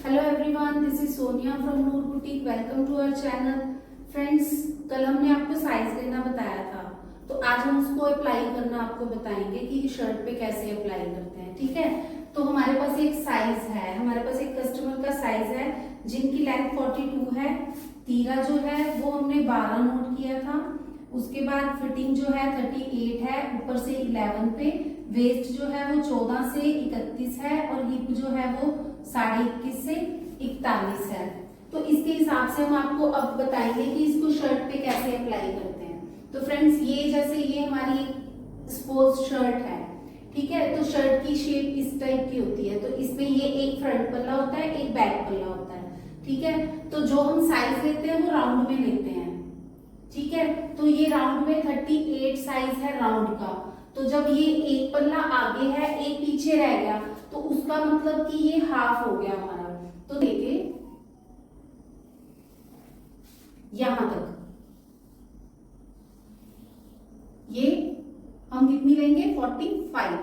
Hello everyone, this is Sonia from Noor boutique. Welcome to our channel. Friends, कल हमने आपको size लेना बताया था, तो आज हम उसको अप्लाई करना आपको बताएंगे कि शर्ट पे कैसे अप्लाई करते हैं। ठीक है, तो हमारे पास एक साइज है, हमारे पास एक कस्टमर का साइज है जिनकी लेंथ 42 है। तीरा जो है वो हमने 12 नोट किया था। उसके बाद फिटिंग जो है 38 है, ऊपर से 11 पे। वेस्ट जो है वो 14 से 31 है और हिप जो है वो 21.5 से 41 है। तो इसके हिसाब से हम आपको अब बताएंगे कि इसको शर्ट पे कैसे अप्लाई करते हैं। तो फ्रेंड्स, ये हमारी स्पोर्ट्स शर्ट है। ठीक है, तो शर्ट की शेप इस टाइप की होती है। तो इसमें ये एक फ्रंट पल्ला होता है, एक बैक पल्ला होता है। ठीक है, तो जो हम साइज लेते हैं वो राउंड में लेते हैं। ठीक है, तो ये राउंड में 38 साइज है राउंड का। तो जब ये एक पल्ला आगे है, एक पीछे रह गया, तो उसका मतलब कि ये हाफ हो गया हमारा। तो देखिए यहां तक ये हम कितनी लेंगे, 45।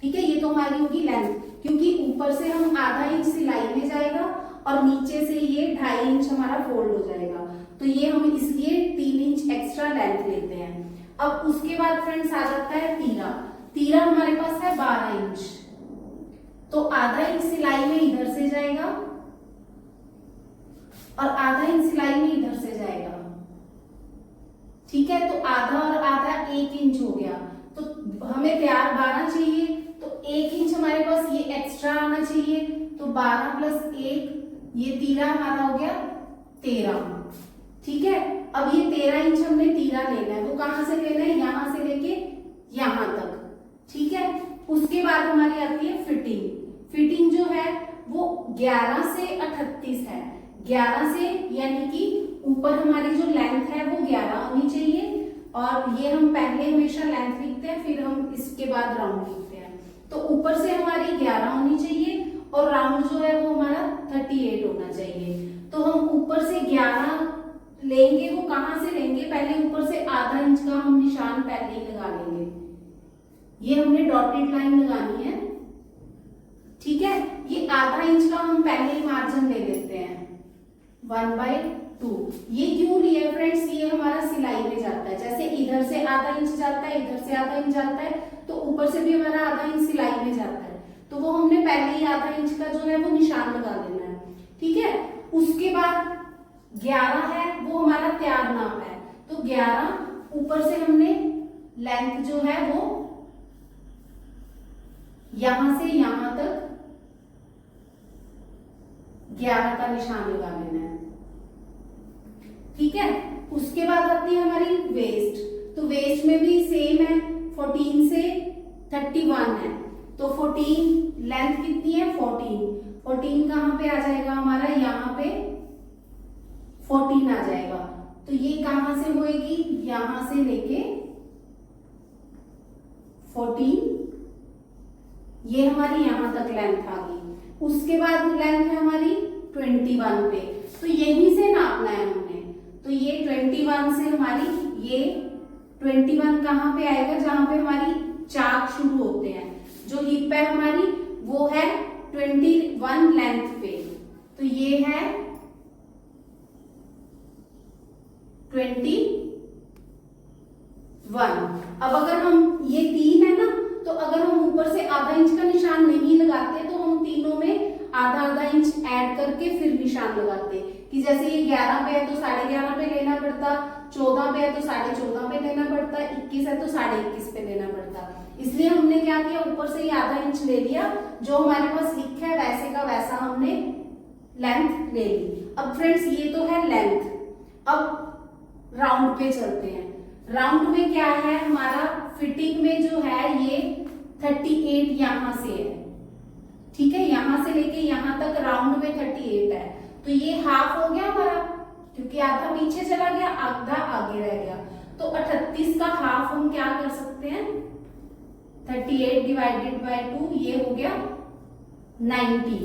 ठीक है, ये तो हमारी होगी लेंथ, क्योंकि ऊपर से हम आधा इंच सिलाई में जाएगा और नीचे से ये 2.5 इंच हमारा फोल्ड हो जाएगा। तो ये हम इसलिए 3 इंच एक्स्ट्रा लेंथ लेते हैं। अब उसके बाद फ्रेंड्स आ जाता है तीरा। तीरा हमारे पास है 12 इंच, तो आधा इंच सिलाई में इधर से जाएगा और आधा इंच सिलाई में इधर से जाएगा। ठीक है, तो आधा और आधा 1 इंच हो गया। तो हमें तैयार 12 चाहिए, तो 1 इंच हमारे पास ये एक्स्ट्रा आना चाहिए। तो 12 प्लस 1, ये तीरा हमारा हो गया 13। ठीक है, अब ये 13 इंच हमने तीरा लेना है। वो कहां से लेना है, यहां से लेके यहां तक। ठीक है, उसके बाद हमारी आती है फिटिंग। फिटिंग जो है वो 11 से 38 है। 11 से यानी कि ऊपर हमारी जो लेंथ है वो 11 होनी चाहिए, और ये हम पहले हमेशा लेंथ लिखते हैं, फिर हम इसके बाद राउंड लिखते हैं। तो ऊपर से हमारी 11 होनी चाहिए और राउंड जो है वो हमारा 38 होना चाहिए। तो हम ऊपर से 11 लेंगे, वो कहां से लेंगे, पहले ऊपर से आधा इंच का हम निशान पहले ही लगा लेंगे। ये हमने डॉटेड लाइन लगानी है। ठीक है, ये आधा इंच का हम पहले ही मार्जिन ले लेते हैं, 1/2। ये क्यों लिया फ्रेंड्स, ये हमारा सिलाई में जाता है। जैसे इधर से आधा इंच जाता है, इधर से आधा इंच जाता है, तो ऊपर से भी हमारा आधा इंच सिलाई में जाता है। तो वो हमने पहले ही आधा इंच का जो है वो निशान लगा देना है। ठीक है, उसके बाद 11 है, वो हमारा तैयार नाप है। तो 11 ऊपर से हमने लेंथ जो है वो यहां से यहां तक 11 का निशान लगा लेना है। ठीक है, उसके बाद आती है हमारी वेस्ट। तो वेस्ट में भी सेम है, 14 से 31 है। तो 14 लेंथ कितनी है, 14 कहां पे आ जाएगा हमारा, यहां पे 14 आ जाएगा। तो ये कहां से होएगी, यहां से लेके 14, ये हमारी यहां तक लेंथ आ गई। उसके बाद लेंथ है हमारी 21 पे। तो यहीं से नापना है हमने। तो ये 21 से हमारी ये 21 कहां पे आएगा, जहां पे हमारी चाक शुरू होते हैं। जो हिप है हमारी वो है 21 लेंथ पे। तो ये है 21। अब अगर हम ये 3 है ना, तो अगर हम ऊपर से आधा इंच का निशान नहीं लगाते तो हम तीनों में आधा आधा इंच ऐड करके फिर निशान लगाते। कि जैसे ये 11 पे है तो 11.5 पे लेना पड़ता, 14 पे है तो 14.5 पे लेना पड़ता, 21 है तो 21.5 पे लेना पड़ता। इसलिए हमने क्या किया, ऊपर से ही आधा इंच ले लिया, जो हमारे पास हिप है वैसे का वैसा हमने लेंथ ले ली। अब फ्रेंड्स, ये तो है लेंथ। अब राउंड पे चलते हैं। राउंड में क्या है हमारा, फिटिंग में जो है ये 38 यहां से है। ठीक है, यहां से लेके यहां तक राउंड में 38 है। तो ये हाफ हो गया हमारा, क्योंकि आधा पीछे चला गया, आधा आगे रह गया। तो 38 का हाफ हम क्या कर सकते हैं, 38 डिवाइडेड बाय 2, ये हो गया 19।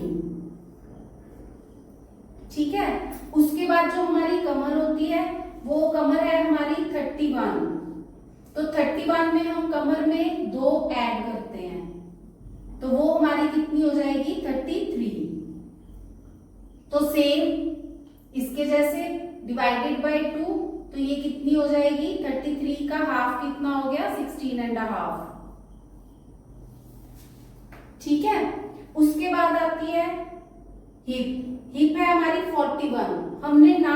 ठीक है, उसके बाद जो हमारी कमर होती है वो कमर है हमारी 31। तो 31 में हम कमर में 2 ऐड करते हैं। हमारी कितनी हो जाएगी 33। तो सेम इसके जैसे डिवाइडेड बाय 2, तो ये कितनी हो जाएगी 33 का हाफ कितना हो गया 16.5। ठीक है, उसके बाद आती है हिप। हिप है हमारी 41। हमने ना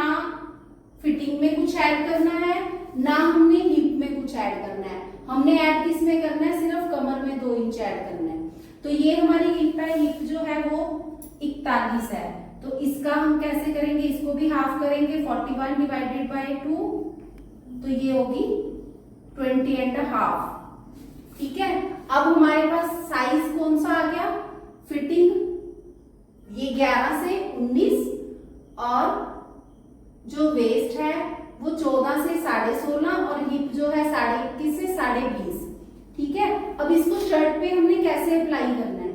फिटिंग में कुछ ऐड करना है ना हमने हिप में कुछ ऐड करना है। हमने ऐड किस में करना है, सिर्फ कमर में 2 इंच ऐड करना है। तो ये हमारी हिप है, हिप जो है वो 41 है। तो इसका हम कैसे करेंगे, इसको भी हाफ करेंगे, 41 डिवाइडेड बाय 2, तो ये होगी 20.5। ठीक है, अब हमारे पास साइज कौन सा आ गया, फिटिंग ये 11 से 19 और जो वेस्ट है वो 14 से 16.5 और हिप जो है 21.5 से 20.5। ठीक है, अब इसको शर्ट पे हमने कैसे अप्लाई करना है।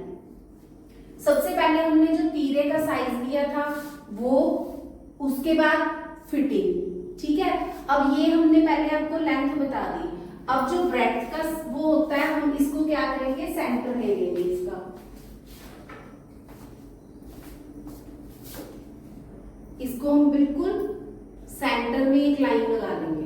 सबसे पहले हमने जो तीरे का साइज लिया था वो, उसके बाद फिटिंग। ठीक है, अब ये हमने पहले आपको लेंथ बता दी। अब जो ब्रेड्थ का वो होता है, हम इसको क्या करेंगे, सेंटर ले लेंगे इसका। इसको हम बिल्कुल सेंटर में एक लाइन लगा देंगे।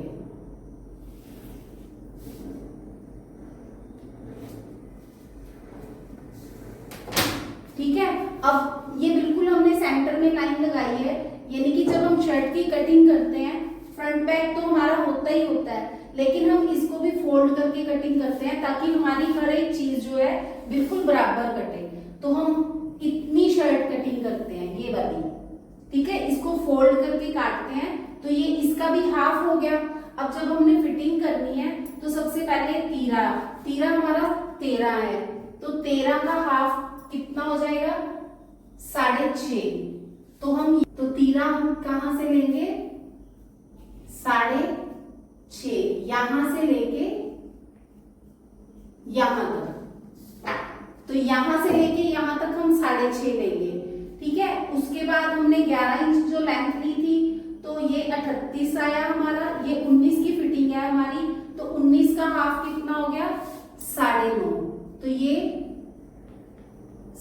ठीक है, अब ये बिल्कुल हमने सेंटर में लाइन लगाई है, यानी कि जब हम शर्ट की कटिंग करते हैं, फ्रंट बैक तो हमारा होता ही होता है, लेकिन हम इसको भी फोल्ड करके कटिंग करते हैं ताकि हमारी हर एक चीज जो है बिल्कुल बराबर कटे। तो हम इतनी शर्ट कटिंग करते हैं, ये वाली। ठीक है, इसको फोल्ड करके काटते हैं, तो ये इसका भी हाफ हो गया। अब जब हमने फिटिंग करनी है तो सबसे पहले तीरा हमारा 13 है, तो 13 का हाफ कितना हो जाएगा 6.5। तो तीरा हम कहां से लेंगे, 6.5, यहां से लेके यहां तक। तो यहां से लेके यहां तक हम 6.5 लेंगे। ठीक है, उसके बाद हमने 11 इंच जो लेंथ ली थी, तो ये 38 आया हमारा, ये 19 की फिटिंग है हमारी, तो 19 का हाफ कितना हो गया 9.5। तो ये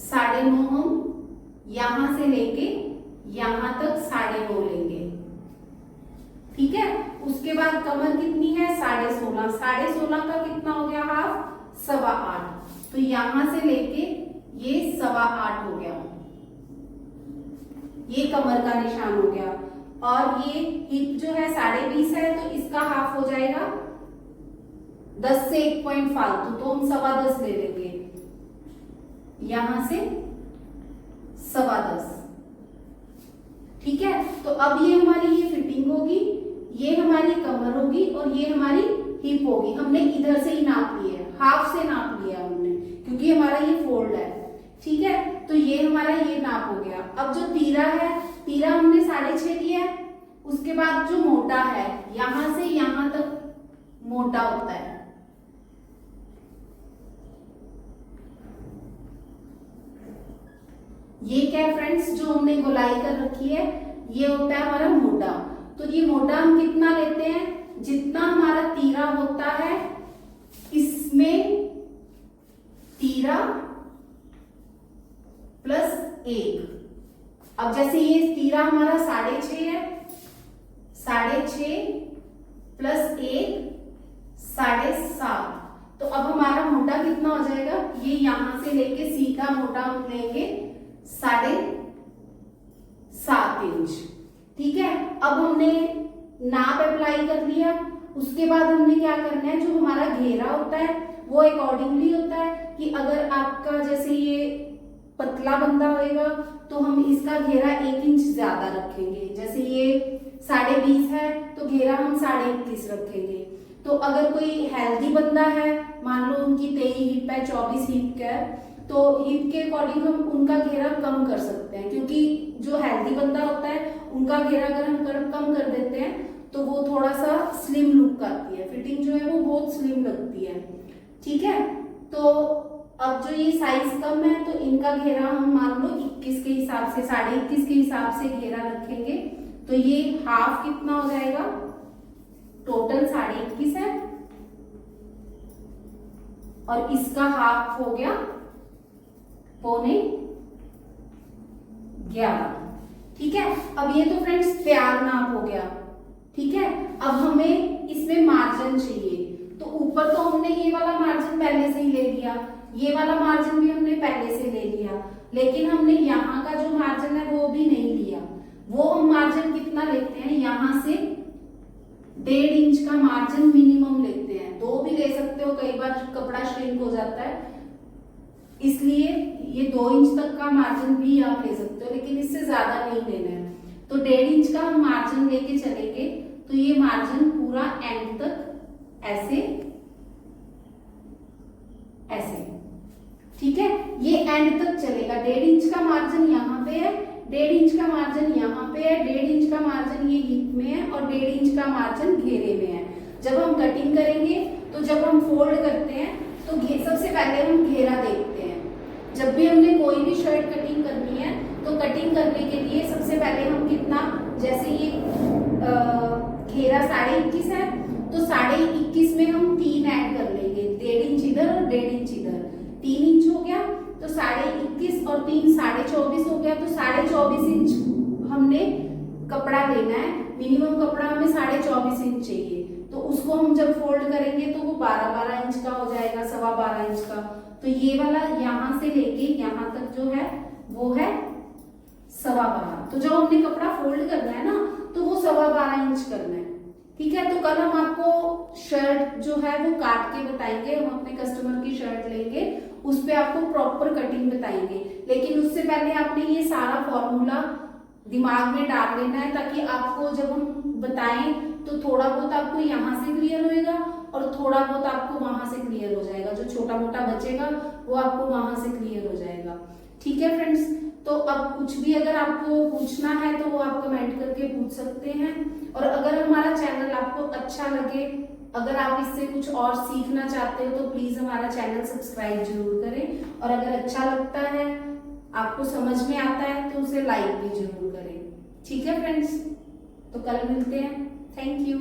9.5 हम यहां से लेके यहां तक 9.5 लेंगे। ठीक है, उसके बाद कमर कितनी है 16.5, 16.5 का कितना हो गया हाफ 8.25। तो यहां से लेके ये 8.25 हो गया, ये कमर का निशान हो गया। और ये हिप जो है 20.5 है, तो इसका हाफ हो जाएगा 10 से 1 पॉइंट फालतू, तो हम 10.25 ले लेंगे, यहां से 10.25। ठीक है, तो अब ये हमारी ये फिटिंग होगी, ये हमारी कमर होगी और ये हमारी हिप होगी। हमने इधर से ही नाप लिया है, हाफ से नाप लिया हमने, क्योंकि हमारा ये फोल्ड है। ठीक है, तो ये हमारा ये नाप हो गया। अब जो तीरा है, तीरा हमने 6.5 लिया है, उसके बाद जो मोटा है यहां से यहां तक मोटा होता है, ये क्या है फ्रेंड्स, जो हमने गोलाई कर रखी है ये होता है हमारा मोटा। तो ये मोटा हम कितना लेते हैं, जितना हमारा तीरा होता है इसमें तीरा प्लस 1। अब जैसे ये तीरा हमारा 6.5 है, 6.5 प्लस 1 7.5। तो अब हमारा मोटा कितना हो जाएगा, ये यहां से लेके सीधा मोटा हम लेंगे 7.5 इंच। ठीक है, अब हमने नाप अप्लाई कर लिया, उसके बाद हमने क्या करना है, जो हमारा घेरा होता है वो अकॉर्डिंगली होता है कि अगर आपका जैसे ये पतला बंदा होएगा तो हम इसका घेरा 1 इंच ज्यादा रखेंगे। जैसे ये 20.5 है तो घेरा हम 21.5 रखेंगे। तो अगर कोई हेल्दी बंदा है, मान लो उनकी 23 हिप है, 24 हिप का है, तो हिप के अकॉर्डिंग हम उनका घेरा कम कर सकते हैं, क्योंकि जो हेल्दी बंदा होता है उनका घेरा अगर हम कम कर देते हैं तो वो थोड़ा सा स्लिम लुक आती है, फिटिंग जो है वो बहुत स्लिम लगती है। ठीक है, तो अब जो ये साइज कम है तो इनका घेरा हम मान लो 21 के हिसाब से, 21.5 के हिसाब से घेरा रखेंगे। तो ये हाफ कितना हो जाएगा, टोटल 21.5 है और इसका हाफ हो गया 11। ठीक है, अब ये तो फ्रेंड्स तैयार नाप हो गया। ठीक है, अब हमें इसमें मार्जिन चाहिए, तो ऊपर तो हमने ये वाला मार्जिन पहले से ही ले लिया, ये वाला मार्जिन भी हमने पहले से ले लिया, लेकिन हमने यहाँ का जो मार्जिन है वो भी नहीं लिया। वो हम मार्जिन कितना लेते हैं, यहाँ से 1.5 इंच का मार्जिन मिनिमम लेते हैं। 2 भी ले सकते हो, कई बार कपड़ा श्रिंक हो जाता है, इसलिए ये 2 इंच तक का मार्जिन भी आप ले सकते हो, लेकिन इससे ज्यादा नहीं लेना है। तो 1.5 इंच का हम मार्जिन लेके चलेंगे, तो ये मार्जिन पूरा एंड तक ऐसे ऐसे। ठीक है, ये एंड तक चलेगा। 1.5 इंच का मार्जिन यहाँ पे है, 1.5 इंच का मार्जिन यहाँ पे है, 1.5 इंच का मार्जिन ये हिप में है और 1.5 इंच का मार्जिन घेरे में है। जब हम कटिंग करेंगे तो जब हम फोल्ड करते हैं तो सबसे पहले हम घेरा देखते हैं। जब भी हमने कोई भी शर्ट कटिंग करनी है तो कटिंग करने के लिए सबसे पहले हम कितना, जैसे ये घेरा 21.5 है तो 21.5 में हम 3 ऐड कर लेंगे, 1.5 इंच इधर और 1.5 इंच इधर, 3 इंच हो गया। तो 21.5 और 3 24.5 हो गया, तो 24.5 इंच हमने कपड़ा लेना है। मिनिमम कपड़ा हमें 24.5 इंच चाहिए, तो उसको हम जब फोल्ड करेंगे तो वो 12 इंच का हो जाएगा, 12.25 इंच का। तो ये वाला यहाँ से लेके यहाँ तक जो है वो है 12.25। तो जब हमने कपड़ा फोल्ड करना है ना तो वो 12.25 इंच करना है। ठीक है, तो कल हम आपको शर्ट जो है वो काट के बताएंगे। हम अपने कस्टमर की शर्ट लेंगे, उस पे आपको प्रॉपर कटिंग बताएंगे, लेकिन उससे पहले आपने ये सारा फॉर्मूला दिमाग में डाल लेना है, ताकि आपको जब हम बताएं तो थोड़ा बहुत आपको यहाँ से क्लियर होएगा और थोड़ा बहुत आपको वहां से क्लियर हो जाएगा। जो छोटा मोटा बचेगा वो आपको वहां से क्लियर हो जाएगा। ठीक है फ्रेंड्स, तो अब कुछ भी अगर आपको पूछना है तो वो आप कमेंट करके पूछ सकते हैं। और अगर हमारा चैनल आपको अच्छा लगे, अगर आप इससे कुछ और सीखना चाहते हो तो प्लीज हमारा चैनल सब्सक्राइब जरूर करें। और अगर अच्छा लगता है, आपको समझ में आता है, तो उसे लाइक भी जरूर करें। ठीक है फ्रेंड्स, तो कल मिलते हैं। Thank you.